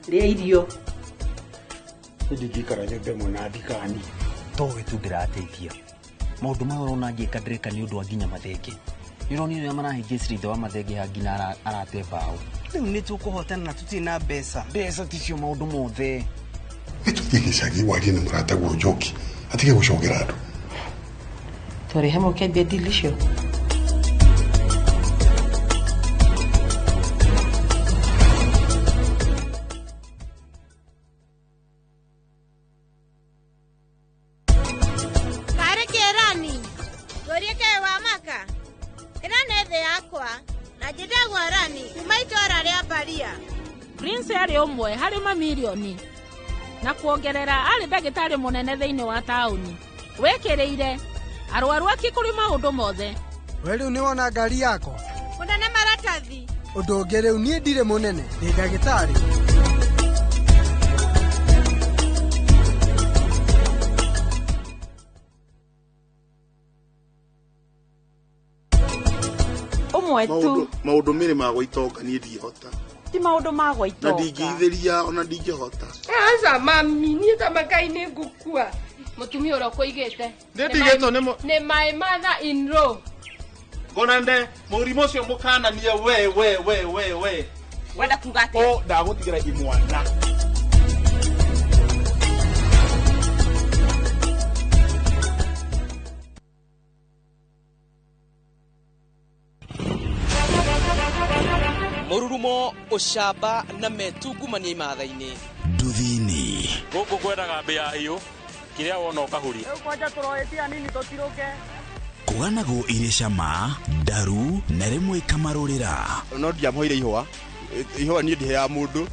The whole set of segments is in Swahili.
ria irio ndikikara nyumba mona thikani towe tungirateithia maundu marona ngika ndireka ni undu anginya mathenge nironi ni marahingiciri wa mathenge hangina arate bao riu ni tukuhotana na tutina mbeca ticio maundu mothe tutithigicagi warie na murata guo Njoki atige gucogera andu tori hemo kembia dilisho Prince ari umwe hari mamilioni na kuongerera ari ndagitari munene thiini wa tauni wekereire arwaru akikuri maundu mothe wewe ni wona ngari yako munene maratathi undu ngere ni ndire munene ni ndagitari umwe tu maundu miri magwitonga ni ndihota ti maundu magwitonga na ndingitheria ona ndingihota asa mami ni tamakai ni ngukua mutumia ura kuigete ndigeto ne my mother in law gonande murimo cio mukana ni we wenda kugate o ndagutigira imwana Mururumo ushamba na metungumania imathaini nduthini guku kweraga mbia hiyo kiria wona ukahuri kwanja turoetia nini totiroke kuganago ire cama ndaru na rimwe kamarurira no ndiamhoire ihwa ni ndihe ya mundu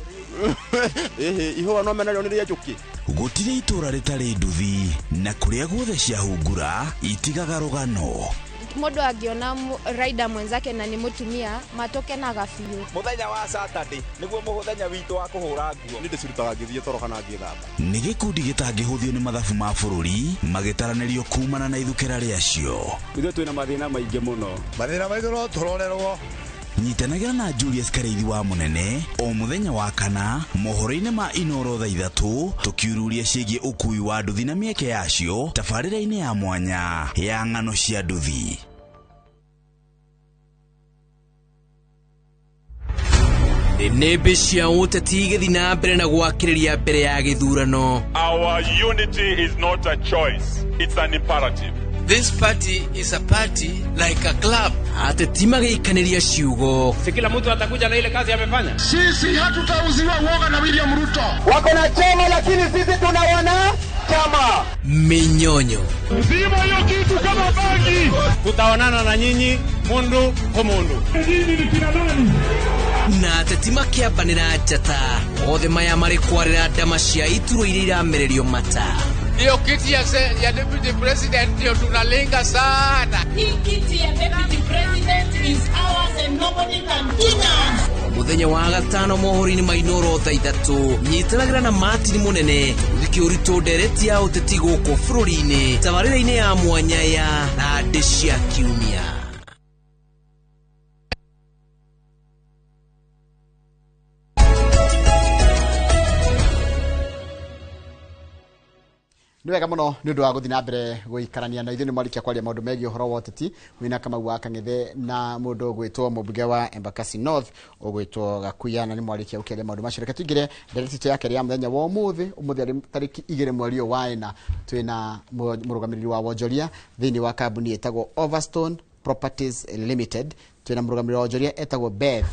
ihwa no mena ni ria njuki gutire itura ritari nduthi na kuria guothe ciahungura itigaga rugano mundu angiona rider mwenzake na ni mutumia matoke na gafiu muthenya wa Saturday niguo muthenya witu wa kuhura nguo ni ndicirutaga ngithie toro kana ngithamba ni gikundi gitangihuthio ni mathabu ma bururi magitaranirio kumana na ithukira riacio ithuĩ twĩna mathĩna maingĩ mũno mathĩna maitũ no tũrorerwo nyitanagira na Julius Kareithi wa munene o muthenya wa kana mohoro-ini ma Inoro thaa 3 tukiururia ciĩgiĩ ukui wa nduthi na mieke yacio tabarĩra-inĩ ya mwanya ya ng'ano cia nduthi. Nĩmbe cia ũteti igĩthi na mbere na gwakĩrĩria mbere ya gĩthurano. Our unity is not a choice, it's an imperative. This party is a party like a club. Ateti magĩikanĩria ciugo. Si kila mtu atakuja na ile kazi amefanya. Sisi hatutauziwa uoga na William Ruto. Wako na chama lakini sisi tunawana chama. Minyonyo. Zima hiyo kitu kama bagi. Tutaonana na nyinyi mundu kwa mundu. Nyinyi ni kina nani? Na ateti makĩambanĩra njata othe maya marĩ kwarĩra ndama cia iturwa iria iramererio mata. Hiyo kiti ya deputy president ndio tunalenga sana. Hii kiti ya deputy president is ours and nobody can do that. Muthenya wa gatano mohoro-ini ma Inoro thaa 3 nyitanagira na Martin Munene thiki ũritũ ndereti ya ũteti gũkũ bũrũri-inĩ tabarĩra-inĩ ya mwanya ya Ndĩ cia Kiumia. Niwega muno ni undu wa guthi na mbere guikarania na ithuĩ ni mwarikia kwaria maundu megiĩ ũhoro wa ũteti wina Kamau wa Kang'ethe na mundu gwitwo mũmbunge wa Embakasi North ugwitwo Gakuya na ni mwarikia ukiaria maundu macio reke tuingire ndereti yake ya muthenya wa umuthi ari tariki 2 mweri wa 4 twina murugamiriri wa wonjoria thiini wa kambuni etagwo Overstone Properties Limited twina murugamiriri wa wonjoria etagwo Beth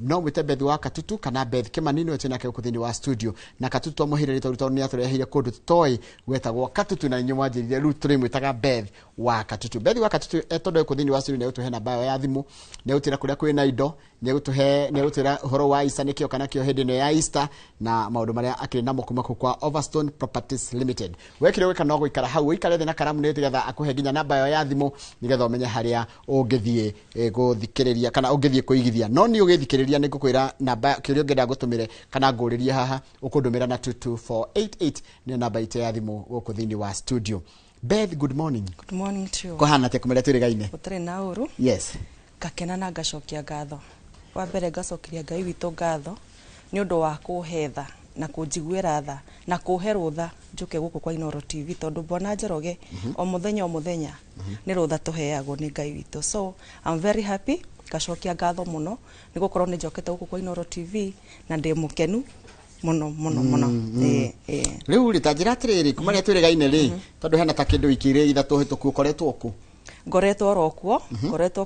no mwite Beth wa Katutu kana Beth Kimanino twina ke kuthini wa studio na Katutu amuhirire ruto ni atureheire kundu toi gwetagwo Katutu na nyuma njirire ru turi mwitaga Beth wa Katutu. Beth wa Katutu etondo kuthini wa studio ne utuhe na bio ya thimu ne utira kuria kwina indo ne utira horo wa isa nikio kana kio hedi no ya Easter na maundu maria akiri namo kuma kwa Overstone Properties Limited. Wekire weka no guikara hau ikare thina karamu ne tigetha akuhe ginya na bio ya thimu nigetha umenye haria ungithie guthikiriria kana ungithie kuigithia no ni ugithikiriria ni ngukwira namba kirio ngenda gutumire kana nguririe haha ukundumira na 22488 ni namba ite ya thimu guku thini wa studio. Beth, good morning. Good morning to you. Kohana te kumele turigaine. Utare na uru. Yes. Gakena na gacokia ngatho. Wa mbere gacokiria Ngai witũ ngatho ni undu wa kuhetha na kunjiguira tha na kuhe rutha njuke guku kwa Inooro TV tondu Bwana Njoroge o muthenya ni rutha tuheagwo ni Ngai witũ. So I'm very happy, gacokia ngatho muno ni gukorwo ni njokete guku kwa Inooro TV na ndi mukenu muno. Riu ritanjira atiriri kumaria twirigaine ri tondu hena ta kindu ikiri ithatu hituku ukoretwo ku ngoretwo rokuo ngoretwo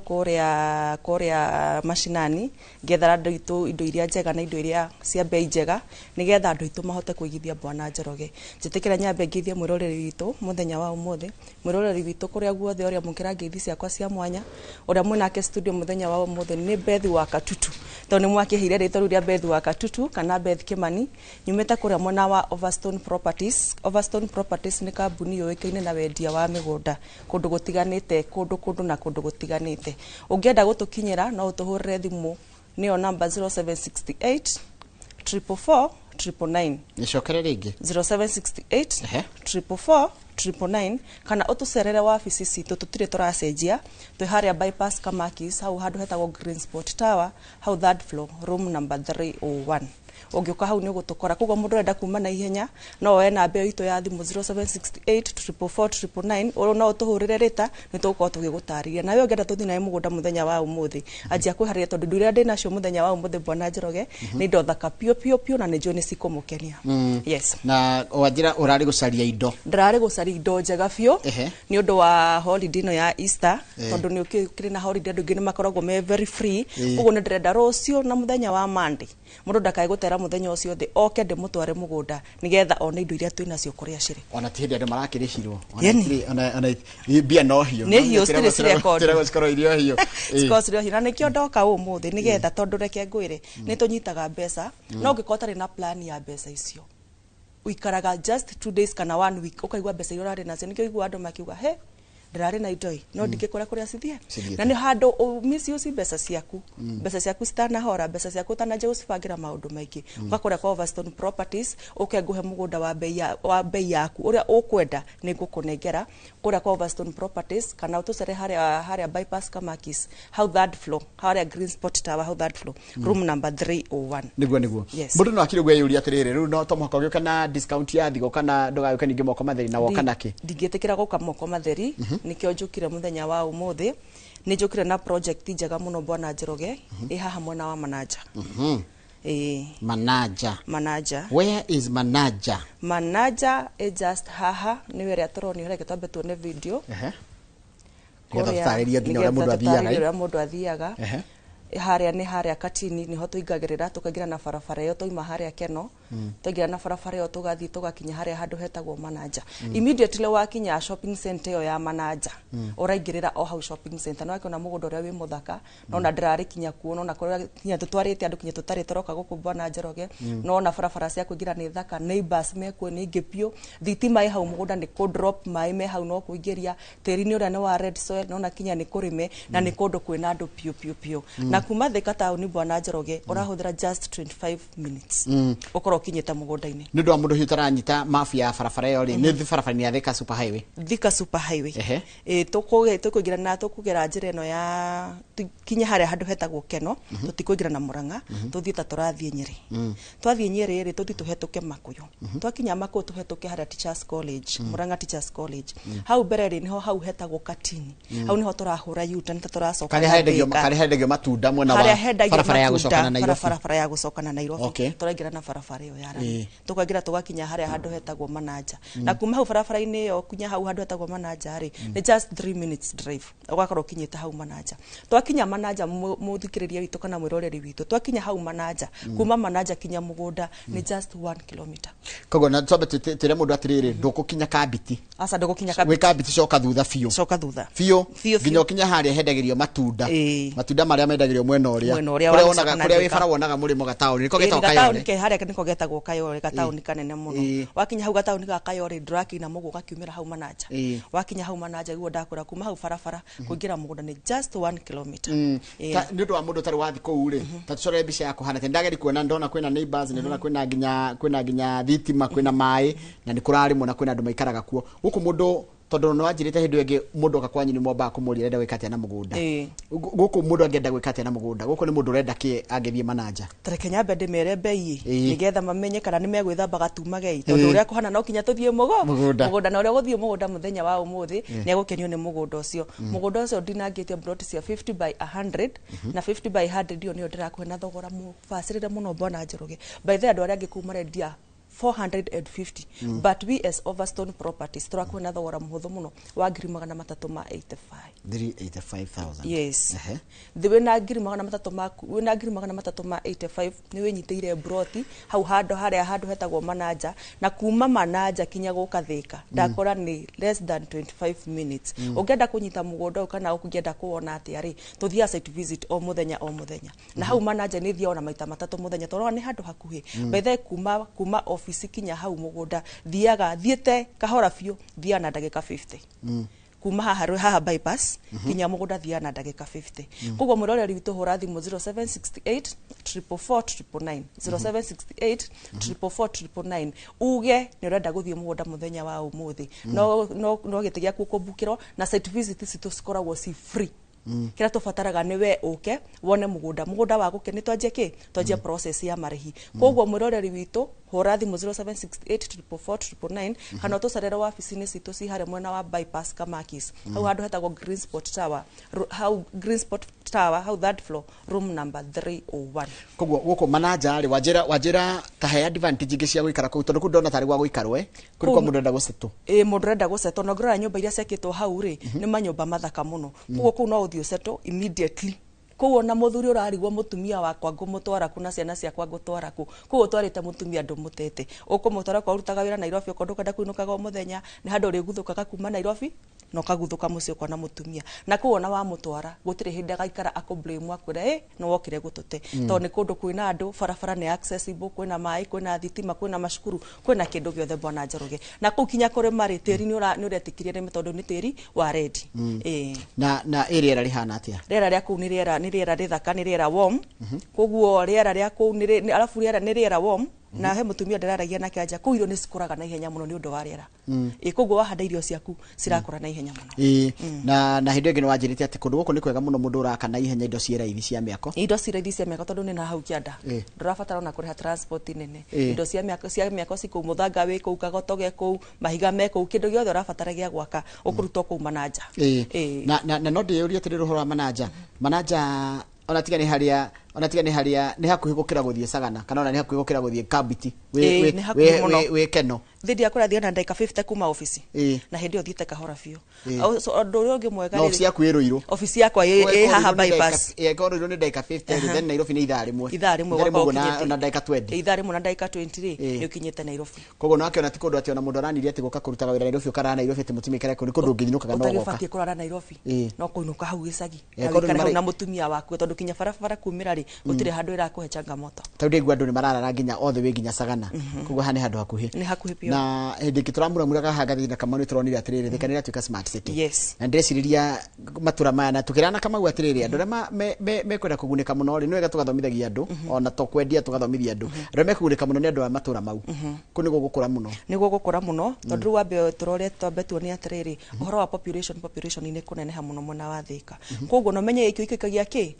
kuria mashinani ngethara ndoitu indo iria njega na indo iria cia bei njega nigetha andu itu mahote kuigithia Bwana Njoroge. Njitikira nyambe ngithie mwiroreri witu muthenya wa umuthi, mwiroreri witu kuria guothe uria mukira ngeithi ciakwa cia mwanya uria mwinake studio muthenya wa umuthi ni Beth wa Katutu tondu mwakihire ritwa ria Beth wa Katutu kana Beth Kimani nyumite kuria mwena wa Overstone Properties. Overstone Properties ni kambuni yoikaine na wendia wa migunda kundu gutiganite kundu na kundu gutiganite. Ungienda gutukinyira no utuhurire thimu niyo number 0768 444 999 nicokere ringi 0768 444 999 kana utucerere wabici citu tutire turacenjia twi haria bypass Kamakis hau handu hetagwo Green Sport Tower hau third floor room number 301. Ungiuka hau ni ugutukora kugo mundu enda kuma na ihenya no oe na mbeo itu ya thimu 0768 444 999 oro no utuhurire rita ni tugukorwo tugigutariria nawe ungienda tuthi nawe mugunda muthenya wa umuthi anjia kwiharira tondu nduria ndina cio muthenya wa umuthi Bwana Njoroge ni ndo thaka pio na ni njoni cikumukenia. Yes, na wanjira urari gucaria indo ndirari gucaria indo njega pio ni undu wa holiday no ya Easter tondu ni ukiri na holiday andu ngi ni makoragwo me very free kugo ni ndirenda rucio na muthenya wa Monday mundu ndakai gutera muthenya ucio thi oke ndi mutware mugunda nigetha one indo iria twina cio kuria ciri ona tihindi andu marakiricirwo ona bia no hiyo ni hiyo stile record tira skoro irio hiyo skoro hiyo na nikio ndoka umuthi nigetha tondu reke ngwire ni tunyitaga mbeca no ngikotari na plan ya mbeca icio uikaraga just 2 days kana 1 week ukaigwa mbeca iria urari nacio nikio igwa andu makiuga he ndirari na indo no ndingikora kuria cithie na ni handu misuse mbeca ciaku citanahora mbeca ciaku tanaje ucibangira maundu maingi ukakora kwa Overstone Properties ukenguhe mugunda wa bei yaku uria ukwenda ni ngukunengera kuria kwa Overstone Properties kana utucere haria bypass Kamakis how third floor haria Green Sport Tower how third floor room number 301 niguo mundu no akire gwe yuri atiriri riu no tomoka ugiuka na discount ya thigo kana ndugayuka ningi moko matheri na woka naki ndingitikira guka moko matheri nikio njukire muthenya wa umuthi ni njukire na project njega muno Bwana Njoroge haha mwena wa Manaja. Manaja where is Manaja is just haha ni were atoroni hore ketambe tuone video kuria mundu athiaga haria ni haria Katini niho tuingagirira tukagira na barabara yo toima haria Keno tugira na barabara yo tugathi tugakinya haria handu hetagwo Manaja. Immediately wakinya shopping center yo ya Manaja uraingirira o hau shopping center no akiona mugunda uria wi muthaka no na ndirari kinya kuona na kuria kinya tutwarite andu kinya tutari toroka guku Bwana Njoroge no na barabara cia kuingira ni thaka neighbors mekwo ni ngipio thitima i hau mugunda ni ku drop mai me hau no kuingiria tiri ni uria ni wa red soil no na kinya ni kurime na ni kundu kwina andu pio na kuma Thika Town Bwana Njoroge urahuthira just 25 minutes ukoro kinyita mugunda-ini ni ndo mundu hitaranyita mafia barabara yo ri ni barabara ya Thika Super Highway tukugira na tukugera njira ino ya kinya haria handu hetagwo Keno tutikugira na Muranga tuthita turathie Nyeri twathie Nyeri ri tuthi tuhetuke Makuyu twakinya Makuyu tuhetuke haria Teachers College Muranga Teachers College hau mbere ri niho hau hetagwo Katini hau niho turahura yuta nita turacoka kale hendegio matunda mwena wa barabara ya gucokana Nairobi turaingira na barabara yo yara tukagira tugakinya haria handu hetagwo Manaja na kuma hau barabara-ini yo kunya hau handu hetagwo Manaja ri ni just 3 minutes drive ugakorwo kinyita hau Manaja twakinya Manaja muthikiriria witu kana mwiroreri witu twakinya hau Manaja kuma Manaja kinya mugunda ni just 1 kilometer kogo na tsobe tire mundu atiriri ndukukinya Kabiti asa ndukukinya Kabiti coka thutha fio nginya kinya haria hendagirio matunda maria mendagirio mwena uria kuria wi bara wonaga murimo gataoni niko getagwo Kayole ke haria niko getagwo Kayole gataoni kanene muno wakinya hau gataoni ga Kayole ndrakina mugo gakiumira hau Manaja wakinya hau Manaja guo ndakura kuma hau barabara kuingira mugunda ni just 1 kilometer ni ndu wa mundu tari wathi kou ri tature mbica yako hana ndageri kuona ndona kwina neighbors ni ndona kwina nginya thitima kwina mai na ni kurari mona kwina andu maikaraga kuo guku mundu tondu no anjirite hindu ingi mundu akakwanyi ni mwamba kumuria renda gwikatia na mugunda guku mundu angenda gwikatia na mugunda guku ni mundu renda ki angithie manager tareke nyambe ndimere bei nigetha mamenye kana ni megwithamba gatuma gei tondu uria kuhana no kinya tuthie mugunda na uria guthie mugunda muthenya wa umuthi ni agukenio ni mugunda ucio mugunda ucio ndinangite plot cia 50 by 100 na 50 by 100 io ni ndirakuhe na thogora mubacirire muno Bwana Njoroge by the andu aria ngikuma rendia 450 but we as Overstone Properties turakuwa na thogora muhuthu muno wa 385,000 yes thiwe na 385 ni winyitire broti hau hando haria handu hetagwo manager na kuma manager kinya guka thika ndakora ni less than 25 minutes ungenda kunyita mugunda kana ukugenda kuona ati ari tuthia site visit o muthenya na hau manager ni thia ona maita matatu muthenya toro ni handu hakuhi by the kuma ofisi kinya hau mugunda thiete kahora biu thia na ndagika 50 kuma haha bypass kinya mugunda thia na ndagika 50 koguo mwiroreri witu hura thimu 0768 444 0768 444 uge ni urenda guthie mugunda muthenya wa umuthi no gitigia kukubukiro na site visit citu cikoragwo ci free kira tubataraga ni we uke wone mugunda wa guke ni twanjie process ya marihi koguo mwiroreri witu hura thimu 0768 444 kana tucarere wabici-ini citu ci hare mwena wa bypass Kamakis hau handu hetagwo Green Spot Tower hau third floor room number 301 koguo guku manager wajira tahe advantage ingi cia guikara kuu tondu ndona tari gwa guikarwe kuri kwa mundu enda guseto mundu enda guseto no ngora nyumba iria ciakitwo hau ri ni manyumba mathaka muno koguo kuu no uthio seto immediately koguo na muthuri urarigwo mutumia wakwa ngumutwara ku na ciana ciakwa ngutwara ku koguo twarite mutumia ndumutete ukumutwara kwa urutaga wira Nairobi ukondu kada kuinukaga o muthenya ni handu riguthukaga kuma Nairobi no kaguthuka mucio kwa na mutumia na koguo na wa mutwara gutire hindi agaikara akublame akwira no wokire gutute to ni kundu kwina andu barabara ni accessible kwina mai kwina thitima kwina mashukuru kwina kindu giothe Bwana Njoroge na kuu kinya kuri mari tiri ni uretikirie ni tondu ni tiri wa red na area rihana atia rera ria kuu ni rera rithaka ni rera warm koguo rera ria kuu ni alafu rera ni rera warm na he mutumia ndararagia nake anja kuu irio ni cikuraga na ihenya muno ni undu wa rera koguo wahanda irio ciaku cirakura na ihenya muno na hindu ingi ni wanjirite ati kundu guku ni kwega muno mundu uraka na ihenya indo cia raithi cia miako tondu ni na hau kianda ndurabatara na kuriha transport nene indo cia miako ciku muthanga wi kuu kagotoge kuu mahiga me kuu kindu giothe urabatara gia gwaka ukuruta kuu manager na no ndiyuria ati ruhora manager ona tiga ni haria ni hakuhi gukira guthie Sagana kana ona ni hakuhi gukira guthie Kabiti we keno thidi yakura thia na ndeka 50 kuma ofisi na hindi othiete kahora biu ndu uria ungi mwega ri ofisi yaku iruiro ofisi yakwa haha bypass kono ni ndeka 50 then Nairobi ni ithaa rimwe na ndeka 20 ithaa rimwe na ndeka 20 ni ukinyete Nairobi koguo nake ona tikundu ati ona mundu araniria ati guka kurutaga wira Nairobi ukara Nairobi ati mutumia kare kuri kundu nginyinukaga no goka utagibatie kurara Nairobi no kuinuka hau gicagi na mutumia waku tondu kinya barabara kumira ri gutire handu irakuhe changamoto tondu igwa andu ni mararara nginya othe we nginya Sagana koguo hani handu hakuhi ni hakuhi pio na hindi kituramura muraga hagathina kama ni turonire atiriri thikanira tuika smart city yes na ndeciriria matura maya na tukirana kama gwa atiriri andu me kwenda kugunika muno ri nwega tugathomithagia andu ona to kwendia tugathomithia andu ri me kugunika muno ni andu a matura mau kuni gugukura muno tondu wambe turore twambe tuone atiriri uhoro wa population ni kuneneha muno mona wa Thika koguo no menye ikio ikagia ki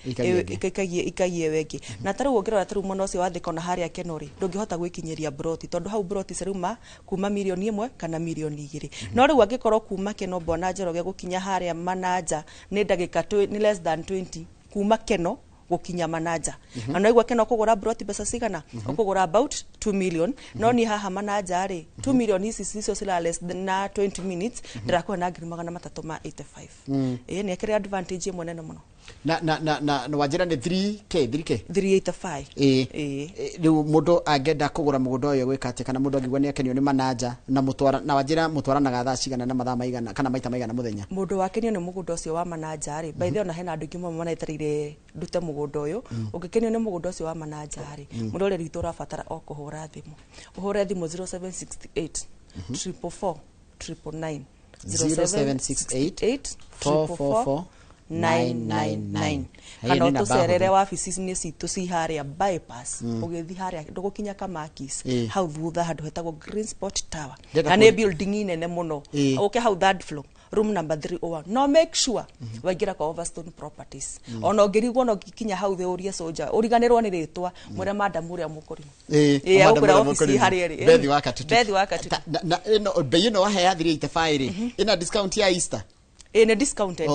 ikagie wengi na taru wongerera taru muno cio wa Thika na haria Kenori ndungihota gwikinyeria broti tondu hau broti ciruma kuma milioni 1 kana milioni 2 no riu angikorwo kuma Keno Bwana Njoroge gukinya haria manager ni ndagika ni less than 20 kuma Keno gukinya manager na no igwa Keno kugura broti pesa cigana ukugura about 2 million no ni haha manager ri 2 million ici cicio cira less than 20 minutes ndirakuwa na 385 ni akire advantage imwe nene muno na wajira ni 385 riu mundu angenda kugura mugunda uyu gwika ati kana mundu angigwa ni akenio ni manager na mutwara na wajira mutwaranaga thaa cigana na mathaa maigana kana maita maigana muthenya mundu wakenio ni mugunda ucio wa manager ri by the ona hena andu kimwe manetarire ndute mugunda uyu ungikenio ni mugunda ucio wa manager ri mundu uri ritu rabatara o kuhura thimu uhure thimu 0768 444 999 0768 444 999 kana tucerere wabici-inĩ citũ ci harĩa bypass ũgĩthi harĩa ndũgũkinya Kamakis hau thutha handũ hetagwo Green Sport Tower na nĩ building nene mũno ũke hau third floor room number 301 no make sure waingira kwa Overstone Properties ona ũngĩrigwo no kinya hau the ũrie soldier ũriganĩrwo nĩ rĩtwa mwere madam ũrĩa mũkũrimo ũkũra ofici harĩa ĩrĩ Bethi wa Katutu na ĩno bei ĩno wahe ya 385 ĩna discount ya Easter ĩnĩ discounted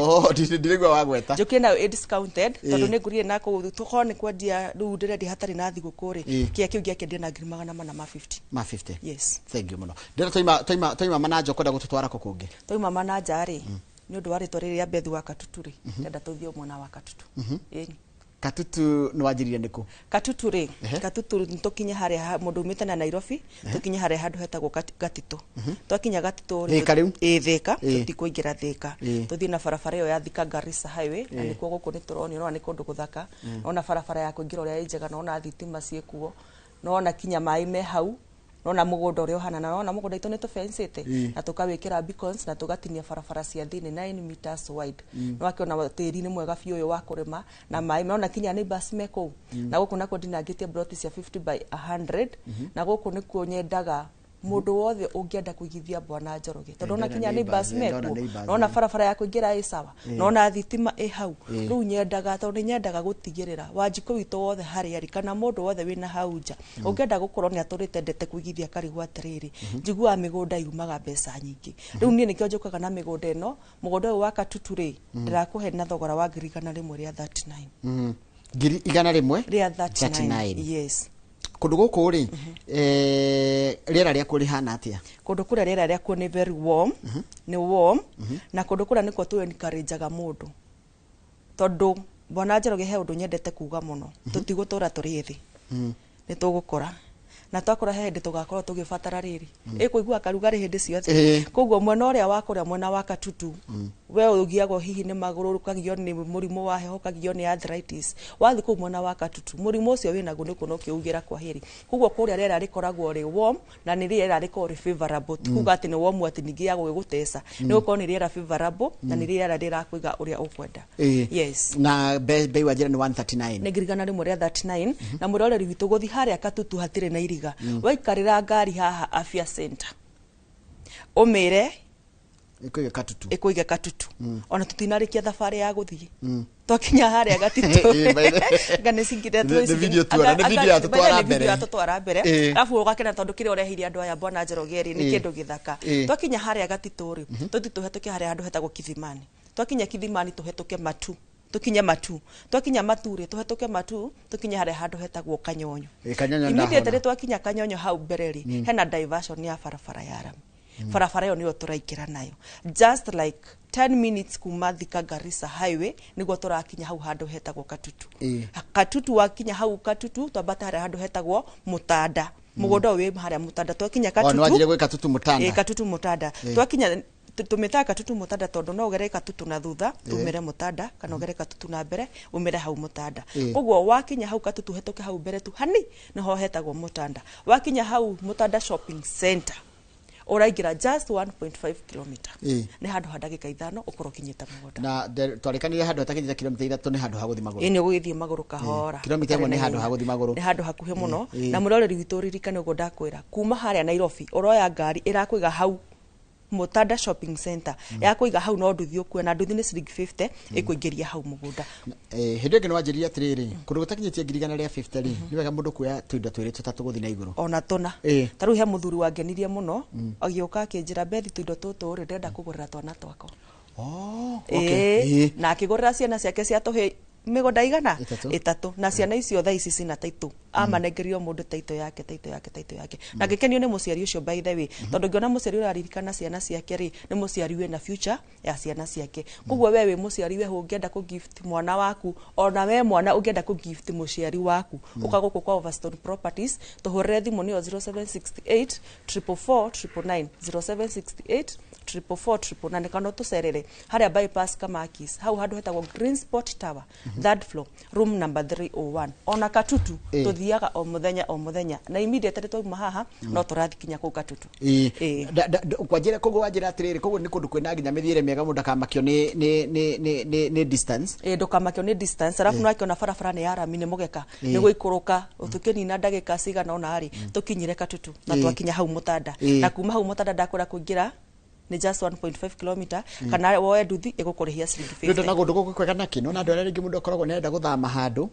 ndirigwa wagweta njukie nayo discounted tondu nĩ ngurire na kũ tukone kwendia rĩu ndĩrendi hatarĩ na thigũkũ rĩ kĩa kĩu gĩakĩendia na 450 yes thank you muno ndĩra toima manager kwenda gũtũtwara kũkũngĩ toima manager rĩ nĩ ũndũ wa rĩtwa rĩrĩa Bethi wa Katutu rĩ ndenda tũthio mwena wa Katutu ĩni Katutu nĩ wanjiririe nĩkũ Katutu rĩ Katutu tukinye harĩa mũndũ umĩte na Nairobi tukinye harĩa handũ hetagwo Gatito twakinya Gatito rĩ Thika tutikuingĩra Thika tuthie na barabara ĩyo ya Thika Garissa highway na nĩkuo gũkũ nĩ tũronio no nĩ kũndũ gũthaka ona barabara ya kũingĩra ũrĩa njega na thitima ciĩkuo no na kinya maĩ me hau nona mũgũnda ũrĩa ũhana na nona mũgũnda itũ nĩ tũfencĩte na tũkawĩkĩra beacons na tũgatinia barabara cia thĩinĩ 9 meters wide no akĩona tĩri nĩ mwega biũ ũyũ wa kũrĩma na maĩ nona kinya neighbors me kũu na gũkũ nako ndinangĩtie plot cia 50 by 100 na gũkũ nĩkuo nyendaga mũndũ wothe ũngĩenda kũigithia Bwana Njoroge tondũ ona kinya neighbors mekuo nona barabara ya kũingĩra ĩ sawa nona thitima ĩ hau rĩu nyendaga tondũ nyendaga gũtigĩrĩra Wanjikũ witũ wothe harĩa rĩ kana mũndũ wothe wĩna hau nja ũngĩenda gũkorwo nĩ atũrĩte ndete kũigithia karigũ atĩrĩrĩ njiguaga mĩgũnda yumaga mbeca nyingĩ rĩu niĩ nĩkĩo njũkaga na mĩgũnda ĩno mũgũnda ũyũ wa Katutu rĩ ndĩrakũhe na thogora wa 100 rĩa 39 100 rĩa 39 yes kũndũ gũkũ rĩ rĩera rĩakuo rĩhana atĩa kũndũ kũrĩa rĩera rĩakuo nĩ very warm nĩ warm na kũndũ kũrĩa nĩkuo tũ encourageaga mũndũ tondũ Bwana Njoroge he ũndũ nyendete kuga mũno tũtigũtũra tũrĩ thĩ nĩ tũgũkora na twakora he hĩndĩ tũgakorwo tũgĩbatara rĩrĩ ĩkũigua karugarĩ hĩndĩ ciothe koguo mwena ũrĩa wa kũrĩa mwena wa Katutu we ũgiagwo hihi nĩ magũrũ ũkagio nĩ mũrimũ wa heho ũkagio nĩ arthritis wathi kũu mwena wa Katutu mũrimũ ũcio wĩnaguo nĩ kuona ũkĩugĩra kwa hĩrĩ koguo kũrĩa rĩera rĩkoragwo rĩ warm na nĩ rĩera rĩkoragwo rĩ favorable kuga atĩ nĩ warm atĩ ningĩ ya gũgũteca nĩ gũkorwo nĩ rĩera favorable na nĩ rĩera rĩrakũiga ũrĩa ũkwenda yes na bei wa njĩra nĩ 139 nĩ ngirigana rĩmwe rĩa 39 na mũroreri witũ gũthi harĩa Katutu hatirĩ na iriga waikarĩra ngari haha Afya Center ũmĩre ĩkũiga Katutu ona tũtinarĩkia thabarĩ ya gũthiĩ twakinya harĩa Gatito ngane cingire nĩ video atũtwara mbere arabu ũgakena tondũ kĩrĩa ũreheire andũ aya Bwana Njoroge rĩ nĩ kĩndũ gĩthaka twakinya harĩa Gatito rĩ tũthi tũhetũke harĩa handũ hetagwo Kithimani twakinya Kithimani tũhetũke Matu tukinya Matu twakinya Matu rĩ tũhetũke Matu tukinya harĩa handũ hetagwo Kanyonyo immediately twakinya Kanyonyo hau mbere rĩ hena diversion ya barabara ya rami barabara ĩyo nĩyo tũraingĩra nayo just like 10 minutes kuma Thika Garissa highway nĩguo tũrakinya hau handũ hetagwo Katutu Katutu wakinya hau Katutu twambata harĩa handũ hetagwo Mutanda mũgũnda ũyũ wĩ harĩa Mutanda twakinya Katutu no wanjire gwĩ Katutu Mutanda Katutu Mutanda twakinya tumĩtaga Katutu Mutanda tondũ no ũgere Katutu na thutha umĩre Mutanda kana ũgere Katutu na mbere umĩre hau Mutanda koguo wakinya hau Katutu hetũke hau mbere tu hani niho hetagwo Mutanda wakinya hau Mutanda shopping center ũraingĩra just 1.5 km nĩ handũ ha ndagĩka 5 ũkorwo kinyĩte mũgũnda na twarĩkanire handũ hatakinyĩte kilomita 3 nĩ handũ ha gũthiĩ magũrũ nĩ ũgũgĩthiĩ magũrũ kahora kilomita 1 nĩ handũ ha gũthiĩ magũrũ nĩ handũ hakuhĩ mũno na mũroreri witũ ririkane ũguo ndakwĩra kuma harĩa Nairobi ũroya ngari ĩrakũiga hau Mutanda shopping center ya kũiga hau no nduthi ũkuwe na nduthi nĩ ciringi 50 ĩkũingĩria hau mũgũnda hĩndĩ ĩngĩ nĩ wanjĩrĩria atĩrĩrĩ kũndũ gũtakinyĩtie ngirigana rĩa 50 rĩ nĩ wega mũndũ kuoya tũindo twĩrĩ tũtatũ gũthiĩ na igũrũ ona tũna ta rĩu he mũthuri wangenirie mũno agĩũka akĩnjĩra Bethi tũindo tũtũ rĩ ndĩrenda kũgũrĩra twana twakwa na akĩgũrĩra ciana ciake cia tũhĩ mĩgũnda igana 3 na ciana icio thaa ici cina taitũ amanengerio mũndũ taitũ yake na ngĩkenio nĩ mũciari ũcio by the way tondũ ngĩona mũciari ũraririkana ciana ciake rĩ nĩ mũciari wĩna future ya ciana ciake koguo we wĩ mũciari we ũngĩenda kũ gift mwana waku ona we mwana ũngĩenda kũ gift mũciari waku ũka gũkũ kwa Overstone Properties tũhũrĩre thimũ nĩyo 0768 444 0768 444 kana tũcerere harĩa bypass Kamakis hau handũ hetagwo Green Sport Tower third floor room number 301 ona Katutu tuthie tuthiaga o muthenya na immediately twauma haha no turathikinya kuu Katutu kwa njira kogo wanjira atiriri kogo ni kundu kwina nginya mithiire mega mundu akamakio ni distance ndukamakio ni distance arafu no akiona barabara ni yarami ni mugeka ni guikuruka tukinina ndagika cigana ona ari tukinyire Katutu na twakinya hau Mutanda na kuma hau Mutanda ndakura kuingira ni just 1.5 km kana woe nduthi igukurihia ciringi 50 ndio na gundu gukwega naki no na ndore ringi mundu akoragwo nenda guthama handu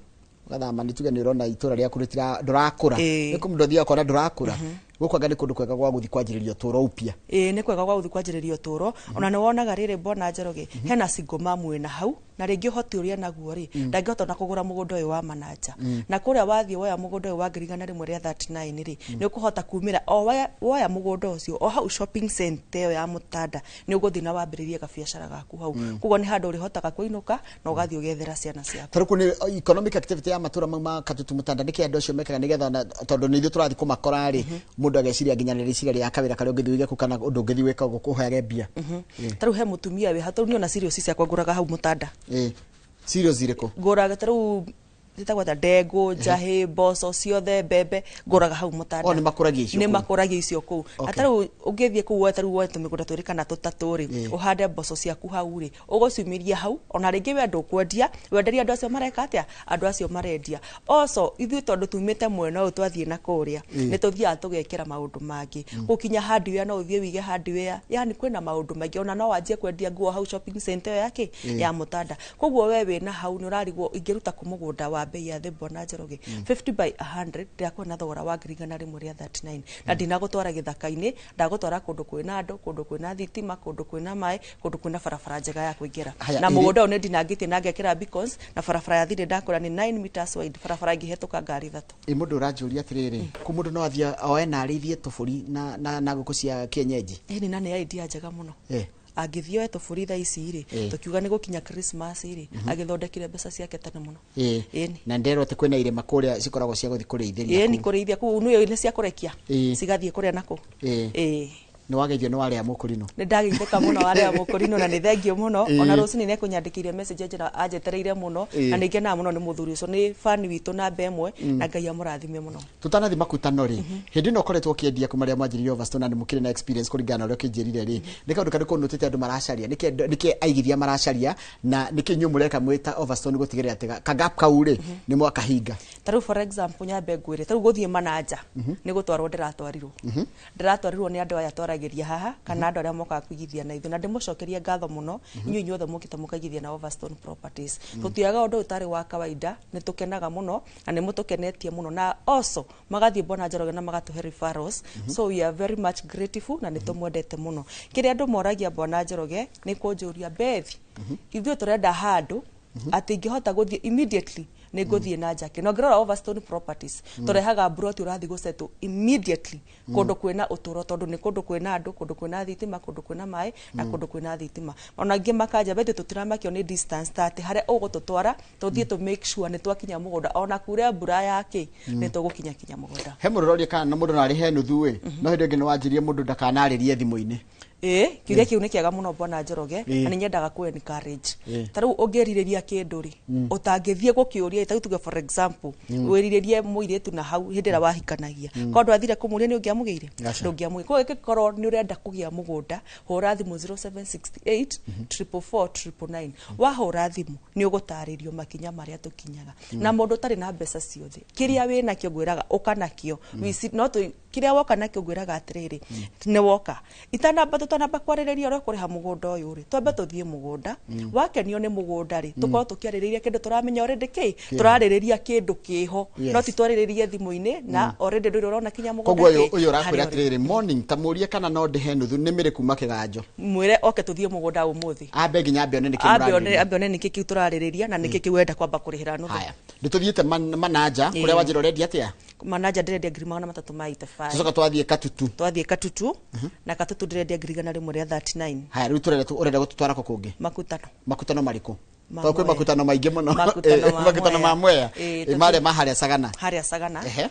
gathama ni tuge ni urona itura ria kuritira ndurakura ni kumndo thia kora ndurakura gukwanga ni kundu kwega gwa guthi kwanjiririo turo upia ni kwega gwa guthi kwanjiririo turo ona ni wonaga riri Bwana Njoroge hena single mom wena hau na ringi hoti uria naguo ri ndangihota na kugura mugunda uyu wa Mananja na kuria wathie woya mugunda uyu wa ngirigana rimwe ria 39 ri ni ukuhota kumira o woya mugunda ucio o hau shopping center ya Mutanda ni uguthi na wambiririe ka biashara gaku hau kugo ni handu uri hotaga kuinuka na ugathi ugethera ciana ciaku taruko ni economic activity ya matura ma Katutu Mutanda ni kiando cio mekaga nigetha tondu ni ithu turathi kumakora ri mundu ageciria nginya ni ciria ya kawira kare ungithiwe kana undu ungithi weka gukuheage mbia taru he mutumia we hataru ni ona serious ciakwa nguraga hau Mutanda serious iriko nguraga taru zitagwa ndego jahe boso ciothe bebe nguraga hau Mutanda ni makuragia icio kuu ataru ungithie kuu wetaru wote migunda twiri kana tutatu ri uhande boso ciaku hau ri ugucumiria hau ona ringi we andu kwendia wenderia andu acio mareka atia andu acio marendia also ithu tondu tumite mwena uyu twathie na kuria ni tuthia tugekera maundu mangi gukinya hardware no uthie wige hardware yani kwina maundu mangi ona no wanjie kwendia nguo hau shopping center yake ya Mutanda koguo we wina hau ni urarigwo ingiruta kumugunda wa bei ya the Bwana Njoroge 50 by 100 ndiakwa na thogora wa ngirigana rimwe ria 39 na ndinagutwara githaka-ini ndagutwara kundu kwina andu kundu kwina thitima kundu kwina mai kundu kwina barabara njega ya kuingira na mugunda uyu ndinangite na ngekira beacons na barabara ya thire ndakora ni 9 meters wide barabara ingihituka ngari thatu mundu uranjuria atiriri ku mundu no athia oe na arithie tuburi na nguku cia kienyeji ni nani idea njega muno agithio tuburi tha ici ri tukiuga ni gukinya Christmas ri agithondekire mbeca ciake tene muno na ndero te kwina irema kuria cikoragwo cia guthi kurithia ni kurithia ku nu ni cia kurekia cigathie kuria nako ni wageithio ni wale amukurino ni ndageitheka muno wale amukurino na ni thengio muno ona rucini ne kunyandikiria message njira ajetereire muno na ni ngena muno ni muthuri ucio ni fan witu na bemwe na Ngai amurathime muno tutanathi makutano ri hindi no koretwo kiendia kumaria mwanjiri Overstone na ni mukire na experience kurigana uria kinjirire ri ni kaundu kari kunutite andu maracaria nike aigithia maracaria na nike nyu mureka mwita Overstone gutigirira ati kagap kaure ni mwaka hinga taru for example nyambe ngwire taru guthie Mananja ni gutwarwo ndiratwarirwo ni andu aya twarageria haha kana andu aria moka kuigithia na ithu na ndimucokeria ngatho muno inyu inyuothe mukite mukaigithia na Overstone Properties tutiaga undu utari wa kawaida ni tukenaga muno na ni mutukenetie muno na also magathie Bwana Njoroge na magatuhe referrals so we are very much grateful na ni tumwendete muno kiri andu moragia Bwana Njoroge ni kunjuria bethi ithu turenda handu ati ingihota guthie immediately ni guthie na njake no ngirora Overstone Properties turehaga broti urathi gucetu immediately kundu kwina uturo tondu ni kundu kwina andu kundu kwina thitima kundu kwina mai na kundu kwina thitima ona ngi makanja bethe tutiramakio ni distance tate hare ugututwara tuthie to make sure ni twakinya mugunda ona kuria mbura yake ni tugukinya kinya mugunda he muroria kana na mundu nari he nuthu we no hindi ngi ni wanjirie mundu ndakanaririe thimu-ini kiuria kiu ni kiega muno Bwana Njoroge na ni nyendaga ku encourage taru ungiririria kindu ri utangithie gukiuria taru tuge for example wiriririe muiretu na hau hindira wahikanagia kondu athire kumuria ni ungiamugire ndungiamugire ko gikorwo ni urenda kugia mugunda hura thimu 0768 444 wahura thimu ni ugutaririo makinya maria tukinyaga na mundu tari na mbeca ciothe kiria wina kio gwiraga ukanakio no kiria woka nakio gwiraga atiriri ni woka itanamba tutanamba kwaririria ro kuriha mugunda uyu ri twambe tuthie mugunda wakenio ni mugunda ri tukorwo tukiaririria kindu turamenya already turaririria kindu kiho no titwariririe thimu-ini na already nduri urona kinya mugunda koguo uyu urakwira atiriri morning tamurie kana no ndihe nuthu ni mire kuma kiganjo mwire oke tuthie mugunda umuthi ambe nginya ambe one nikimuraririria ambe niki kiu turaririria na niki kiwenda kwamba kurihira nuthu haya ndituthiete Mananja kuria wanjira ready atia Mananja ndirendia ngirima na matatu ma 85 tucoka twathie Katutu na Katutu ndirendia ngirigana rimwe ria 39 haya riu urenda gututwara ko kungi makutano mariku to kwi makutano maingi muno makutano ma Mwea mare maharia Sagana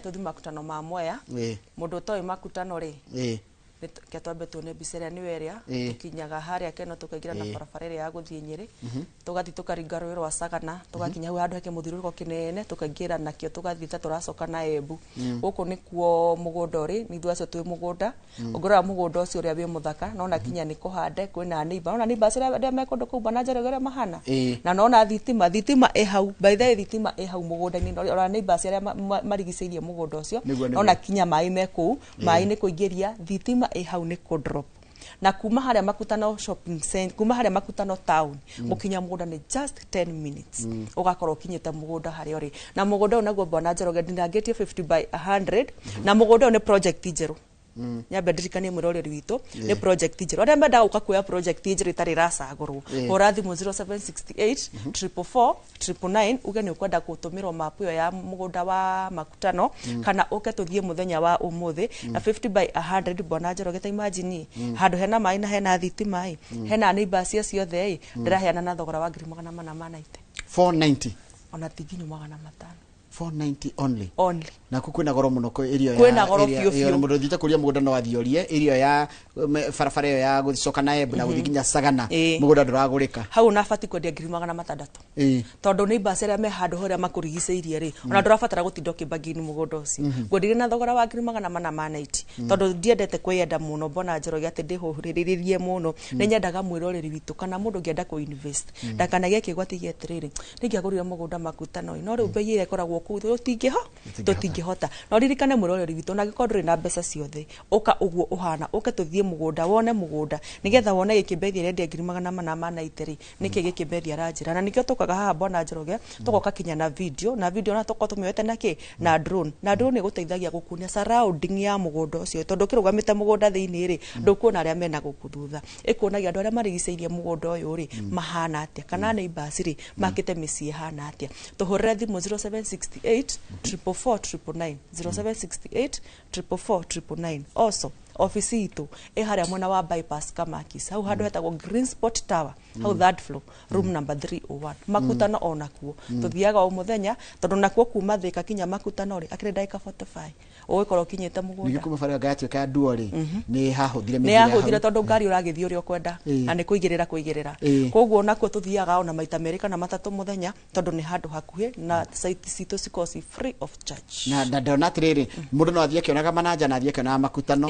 tuthi makutano ma Mwea mundu toy makutano ri ke twambe tuone mbica ĩrĩa nĩ weria tukinyaga harĩa Keno tukaingira na barabara ĩrĩa ya guthie Nyeri tugathi tukaringa rũĩ rwa Sagana tugakinya hau handũ hake mũthiũrũrũko kĩnene tukaingĩra nakio tugathi tũracoka na Embu gũkũ nĩkuo mũgũnda ũrĩ nithuĩ acio twĩ mũgũnda ũngĩrora mũgũnda ũcio ũrĩa wĩ mũthaka nona kinya nĩ kũhande kwĩna neighbor nona neighbor ciria mekũndũ kũu Bwana Njoroge ũrĩa mahana na nona thitima ĩ hau by the way thitima ĩ hau mũgũnda-inĩ ona neighbor ciria marigicĩirie mũgũnda ũcio nona kinya maĩ mekũu maĩ nĩ kũingĩria thitima ĩ hau nĩ kũ drop na kuma harĩa Makutano shopping center kuma harĩa Makutano town gukinya mũgũnda nĩ just 10 minutes ugakorwo kinyĩte mũgũnda harĩa ũrĩ na mũgũnda ũyũ naguo Bwana Njoroge ndinangĩtie 50 by 100 na mũgũnda ũyũ nĩ project njerũ nyambe ndirikanie mwĩroreri witũ nĩ project njerũ arĩa mendaga gũka kuoya project njerũ itarĩ racagũrwo hũra thimũ 0768 444 999 uge nĩ ũkwenda gũtũmĩrwo map ĩyo ya mũgũnda wa Makutano kana ũke tũthiĩ mũthenya wa ũmũthĩ na 50 by 100 Bwana Njoroge ta imagine handũ hena maĩ na hena thitima hena neighbor cia ciothe ndĩraheana na thogora wa 490 490 ona tinginyo 500 490 only na kwina goro muno ko irio ya kwina goro fiu mundu thita kuria mugunda no athiorie irio ya barabara iyo ya guthicoka na Embu na guthikinya Sagana mugunda nduragurika hau na fati kwendia 600 tondu ni basera me handu horia makurigiceirie ri ona ndurabatara gutinda kibagini mugunda ucio ngwendirie na thogora wa 490 tondu ndiendete kwiyenda muno Bwana Njoroge ati ndihuhuriririe muno ni nyendaga mwiroreri witu kana mundu ngienda ku invest ndakanagie kigwati gietiriri ningiagurire mugunda Makutano no riu bei ile koragwo kuu tutingihota no ririkane mwiroreri witu na gikorwo na mbeca ciothe uka uguo uhana uke tuthie mugunda wone mugunda nigetha wone gikimbethi rendia 490 niki gikimbethi aranjira na nikio tukaga haha Bwana Njoroge tugoka kinya na video na tuko tumiwete naki na drone iguteithagia gukunia surrounding ya mugunda ucio tondu kirugamite mugunda thiini ri ndukuona aria mena gukuthutha ikuonagia andu aria marigiceirie mugunda uyu ri mahana atia kana neighbors ri makite micii hana atia tuhurire thimu 0768 444 0768 444 also office itu haria mwena wa bypass Kamakis hau handu hetagwo Green Spot Tower hau third floor room number 301 Makutano onakuo tuthiaga o muthenya tondu nakuo kuma Thika kinya Makutano ri akire ndaika 45 ugikorwo kinyite mugunda ni kuma fara gati ka duori ni hahuthire ni hahuthire tondu ngari uragithio uri kwenda na ni kuigirira koguo nakuo tuthiaga ona maita meri kana matatu muthenya tondu ni handu hakuhi na site citu cikosi free of charge na ndona atiriri mundu no athie kionaga manager na athie kiona Makutano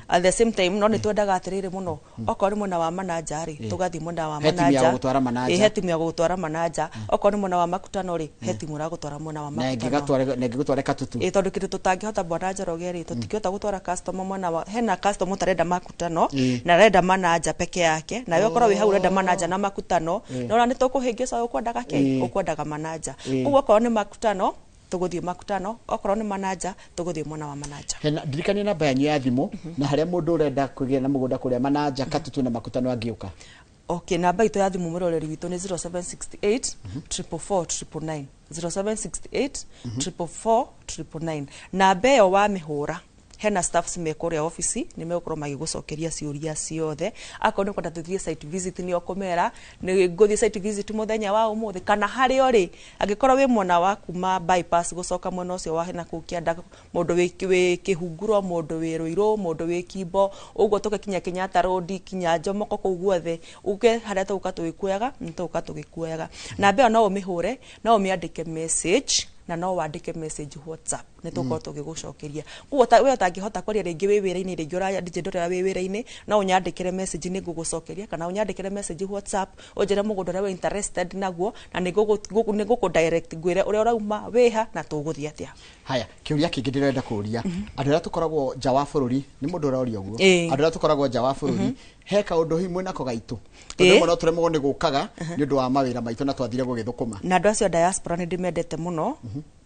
at the same time no ni twendaga atiriri muno okorwo mwena wa manager ri tugathi mwena wa manager hetimu ya gutwara manager okorwo mwena wa Makutano ri hetimu ra gutwara mwena wa Makutano na ngigutwara katutu tondu kindu tutangihota Bwana Njoroge ri tutikihota gutwara customer mwena wa hena customer tarenda Makutano na renda manager peke yake na yo korwo wi hau renda manager na Makutano no ni tukuhingica ukwendaga ke ukwendaga manager uguo korwo ni Makutano tuguthie Makutano okorwo ni manager tuguthie mwena wa manager hena ndirikania namba yanyu ya thimu na haria mundu urenda kugia na mugunda kuria manager katutu na Makutano angiuka okay namba itu ya thimu mwiroreri witu ni 0768 444 0968 444 namba iyo wa mihura hena staffs mekuria office ni mekuro magigucokeria ciuria ciothe akon ni kwenda tuthie site visit ni okomera ni nguthie site visit muthenya wa umuthi kana hari ori agikorwo wi mwena wa kuma bypass gucoka mwena ucio wa hena kukianda mundu wi kihunguro mundu wi Ruiru mundu wi Kimbo uguo tukikinya Kenyatta road kinya Jomoko kuu guothe uke haria tuka tugikuyaga nituka tugikuyaga na be no umihure no umiandike message na no wandike message WhatsApp netuko tugigucokeria uguo we utangihota kwaria ringi wi wira-ini ringi urajendora wi wira-ini no unyandikire message ni ngugucokeria kana unyandikire message WhatsApp unjire mugunda uri interested naguo na ni gugu direct gwire uria urauma wiha na tuguthia atia haya kiuria kingi ndirenda kuria andu aria tukoragwo nja wa bururi ni mundu uroria uguo andu aria tukoragwo nja wa bururi heka undu himwe nako gaitu tondu muno turemwo ni gukaga ni undu wa mawira maitu na twathire gugithukuma na andu acio diaspora ni ndimendete muno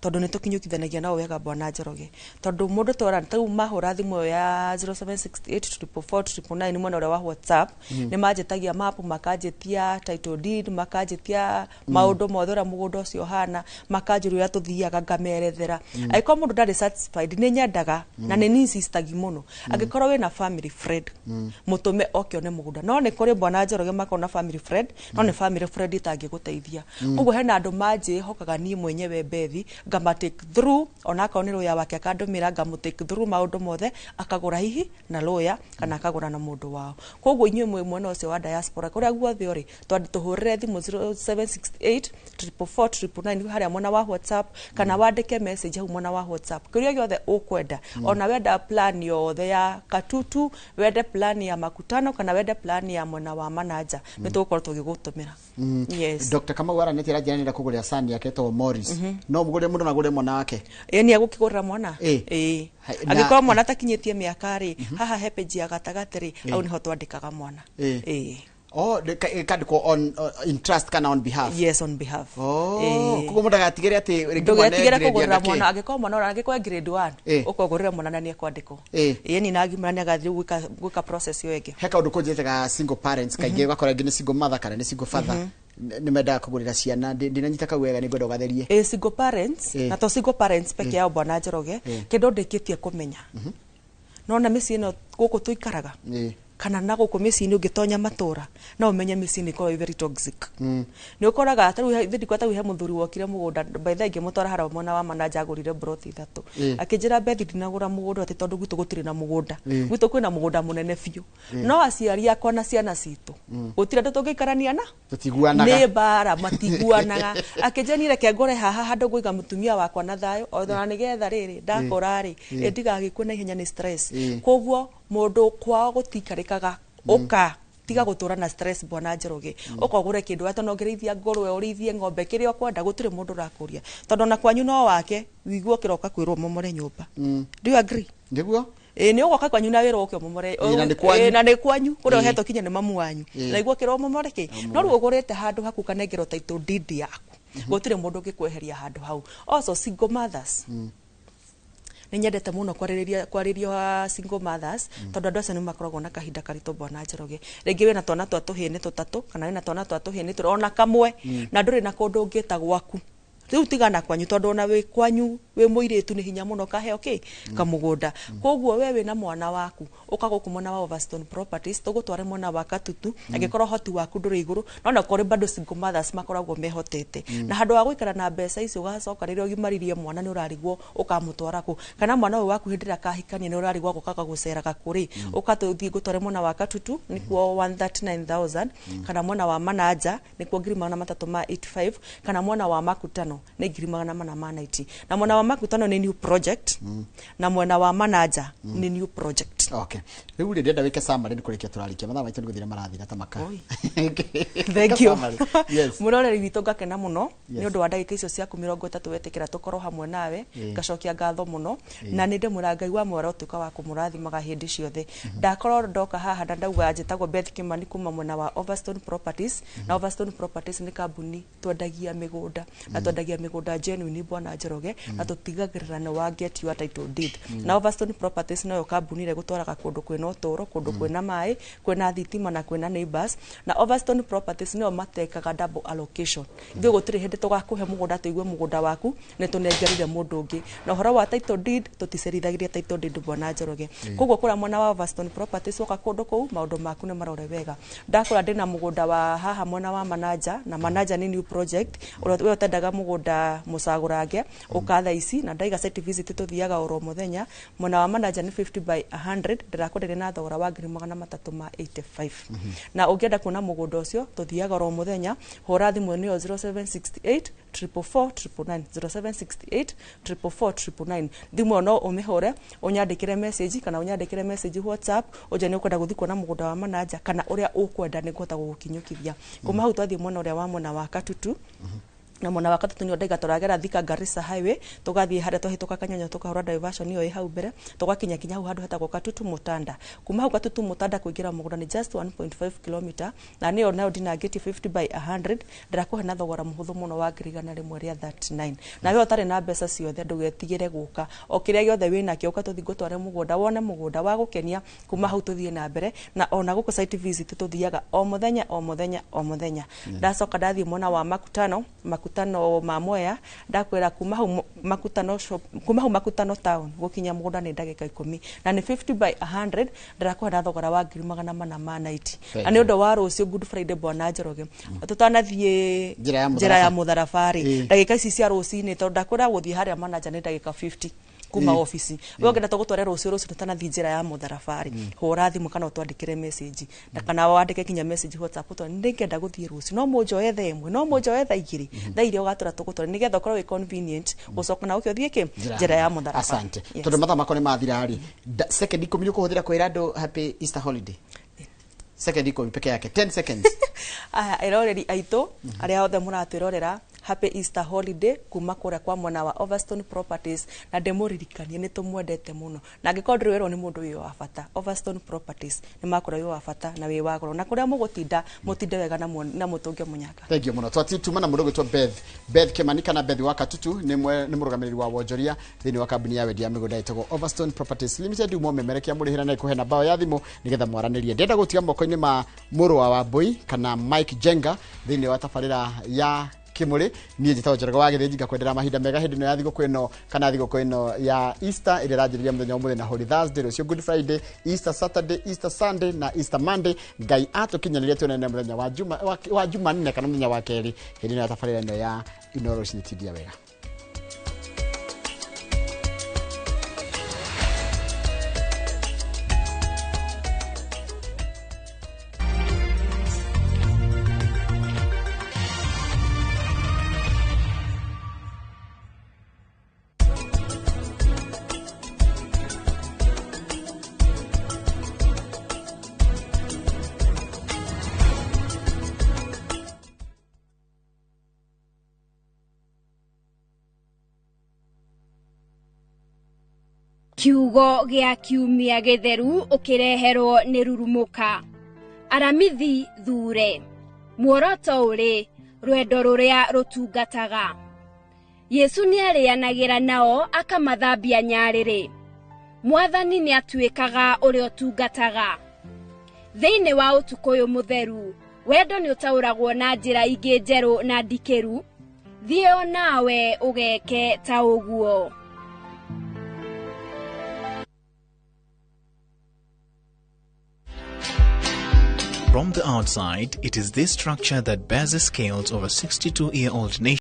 tondu ni tukinyukithanagia nao wega Bwana Njoroge tondu mundu tora tau mahura thimu ya 0768 mwena ura wa WhatsApp ni majetagia map makajetia title deed makajetia maundu mothora mugunda ucio hana makanjiru ya tuthiaga ngamerethera aiko mundu ndari satisfied ni nyendaga na ni insistagi muno agikorwo we na family friend mutume okione mugunda no ni kuri Bwana Njoroge makona family friend no ni family friend itangi guteithia uguo hena andu maje hokaga ni mwenyewe bethi ngama take through ona ka onero ya wake akandumira ngamo take through maundu mothe akagura hihi na lawyer kana akagura na mundu wao koguo inyuĩ mwena ũcio wa diaspora kuria guothe uri tuhurire thimu 0768 444 haria mwena wa WhatsApp kana wandike message hau mwena wa WhatsApp kuria giothe ukwenda ona wenda plan yothe ya katutu wende plan ya makutano kana wende plan ya mwena wa manager nitugukorwo tugigutumira yes Dr. Kamau aranetira jiranira kugurira sani yake to Morris no mugure mundu nagure mwana wake ni agukigurira mwana agikorwo mwana takinyitie miaka ri haha hepeji ya gatagati au niho twandikaga mwana Oh, kandiko on in trust kana on behalf. Yes, on behalf. Kuko mundu agatigere ati ringi mwana kugurira mwana agikorwo mwana ora agikorwo grade 1 ukogurira mwana na ni kwandiko ni nagi mwana agathie gwika process yo ege heka undu kunjetaga single parents kaige gakora ngine single mother kana ni single father nimenda kugurira ciana ndinanyita kawega ni gwenda ugatherie single parents na to single parents peke yao bwana Njoroge kindo ndikitie kumenya nona misi no guku tuikaraga kana na guku misi ni ungitonya matura na umenye misi ni ko very toxic ni ukoraga ataru thidi kwata wihe muthuri wokire mugunda by the ngimutwara hara mwana wa manager agurire broth ithatu akijira bethi dinagura mugunda ati tondu gwitu gutire na mugunda gwitu kwina mugunda munene fiu no aciari akwa na ciana citu gutire ndu tungikarania na tutiguanaga ni bara matiguanaga akijanire ke ngore haha handu guiga mutumia wakwa na thayo ona nigetha riri ndakora ri ndigagikuna ihenya ni stress koguo mundu kwao gutikarikaga uka tiga gutura na stress bwana Njoroge ukogure kindu ato nongereithia ngorwe urithie ng'ombe kiria kwenda gutire mundu rakuria tondu na kwanyu no wake wiguo kiroka kwirwo momore nyumba do you agree ndiguo ni ugoka kwanyu na wiro ukio momore na ni kwanyu kuria heto kinya ni mamu wanyu na iguo kirwo momore ki no ru ugurite handu haku kanengero title deed yaku gutire mundu ngikweheria handu hau also single mothers ninyendete muno kwariria single mothers tondu andu acio ni makoragwo na kahinda karito bwana Njoroge ringi wina twana twa tuhini tutatu kana wina twana twa tuhini turona kamwe na nduri na kundu ungita gwaku riu tigana kwanyu tondu ona wi kwanyu wi muiritu ni hinya muno kahe kamugunda koguo we wina mwana waku ukagoku mwana wa Overstone Properties tugutware mwana wa Katutu agikorwo hoti waku nduri iguru nona kore bado single mothers makoragwo mehotete na handu wa gwikara na mbeca icio ugacoka riria ugimaririe mwana ni urarigwo ukamutwara ku kana mwana we waku hindira kahikania ni urarigwo gukaga guceraga kuri ukatuthie gutware mwana wa Katutu ni kuo 139,000 kana mwana wa manager ni kuo 385 kana mwana wa makutano ni 490 na mwana wa makutano ni new project na mwana wa manager ni new project okay riu ndenda wike summary ndikurekia turarikia mathaa maitu niguthira marathira ta maka thank you muroreri witu ngakena muno ni undu wa ndagika icio ciaku 30 wetikira tukorwo hamwe nawe ngacokia ngatho muno na ninde murangai wa mwara utuka wa kumurathimaga hindi ciothe ndakorwo ndoka haha na ndauga njitagwo Beth Kimani kuma mwena wa Overstone Properties na Overstone Properties ni kambuni twendagia migunda na twendagia migunda genuine bwana Njoroge na tutigagirira ni wa get your title deed na Overstone Properties no kambuni re gutwaraga kundu kwina utoro kundu kwina mai kwina thitima na kwina neighbors na Overstone Properties no matekaga double allocation ithu gutire hindi tugakuhe mugunda tuigue mugunda waku ni tunengerire mundu ungi na horo wa title deed tuticerithagiria title deed bwana Njoroge koguo kura mwana wa Overstone Properties uka kundu kou maundu maku ni marore wega ndakora ndina mugunda wa haha mwana wa manager na manager ni new project we utendaga mugunda mucagurange ukatha ici na ndaiga site visit tuthiaga oro muthenya mwana wa manager ni 50 by 100 ndirakondere na thogora wa 385 na ungienda kuona mugunda ucio tuthiaga oro muthenya hora thimu ni 0768 444 0768 444 thimu no umihore unyandikire message kana unyandikire message WhatsApp ujane ukwenda guthi kuona mugunda wa manager kana uria ukwenda ni ngota gukinyukithia kuma hau twathi mwana uria wa mwana wa Katutu na mwana wa Katutu ni ndaiga turagera Thika Garissa highway tugathie haria twahituka Kanyonyo tukahora diversion iyo hau mbere tugakinya kinya hau handu hetagwo Katutu Mutanda kuma hau Katutu Mutanda kuingira mugunda ni just 1.5 km na niyo nayo dina geti 50 by 100 ndirakuhe na thogora muhuthu muno wa ngirigana rimwe ria 39 na we utari na mbeca ciothe ndugetigire guka o kiria giothe wina kio ukatuthi gutware mugunda wone mugunda wa gukenia kuma hau tuthie na mbere na ona guku site visit tuthiaga o muthenya ndacoka ndathie mwana wa makutano makutano ma Mwea ndakwira kuma hau makutano town gukinya mugunda ni ndagika 10 na ni 50 by 100 ndarakwa thogora wa 490 na ni undu wa rucio Good Friday bwana Njoroge tutanathie njira ya mutharabari ndagika ici cia rucini tondu ndakwira guthie haria manager ni ndagika 50 kuma office we ngenda tugutware rucio tutanathie njira ya mutharabari hura thimu kana utwandikire message na kana wandike kinya message WhatsApp to ndingenda guthie rucio no mujoe tha imwe no mujoe tha igiri tha iria ugatura tugutware nigetha ukorwo convenient gucoka na ukio thie njira ya mutharabari. Asante tondu matha makone mathirari second 10 kuhuthira kwira andu happy Easter holiday second 10 peke yake 10 seconds iroreri aitu aria othe muratwirorera happy Easter holiday kuma kuria kwa mwana wa Overstone Properties na ndemuririkanie ni tumwendete muno na ngikorwo wero ni mundu uyu wa bata Overstone Properties ni makora uyu wa bata na wi wagoro na kuria mugutinda mutinde wega na mutunge munyaka. Thank you muno twati tuma na mudogo to Beth Kemanika na Beth Wakatutu ni murugamiriri wa wonjoria thini wa kambuni ya wendia migunda itago Overstone Properties Limited umo memerekia murihira na ikuhe na bao ya thimu nigetha mwaranirie ndenda gutiga moko-ini ma muru wa Wambui kana Mike Jenga thini wa tafarira ya Kimuri ni njitawo Njoroge wa Githĩnji ngakwendera mahinda mega hindi no ya thigũkũ ĩno kana thigũkũ ĩno ya Easter ĩrĩa ĩranjĩrĩria mũthenya ũmũthĩ na Holy Thursday rũciũ Good Friday, Easter Saturday, Easter Sunday na Easter Monday. Ngai atũkinyanĩria tuonane mũthenya wa Jumanne kana mũthenya wa kerĩ hindi no ya tabarĩra ĩno ya Inoro Cinitidia wega. Kiugo gĩa kiumia gĩtheru ũkĩreherwo nĩ Rurumuka. Aramithi Thure. Muoroto ũrĩ rwendo rũrĩa rũtungataga. Yesu nĩarĩanagĩra nao akamathambia nyarĩrĩ. Mwathani nĩatuĩkaga ũrĩa ũtungataga. Thĩinĩ wa ũtukũ ũyũ mũtheru, wendo nĩũtaũragwo na njĩra ingĩ njerũ na ndikĩru. Thiĩ o nawe ũgeke ta ũguo. From the outside, it is this structure that bears the scales of a 62-year-old nation.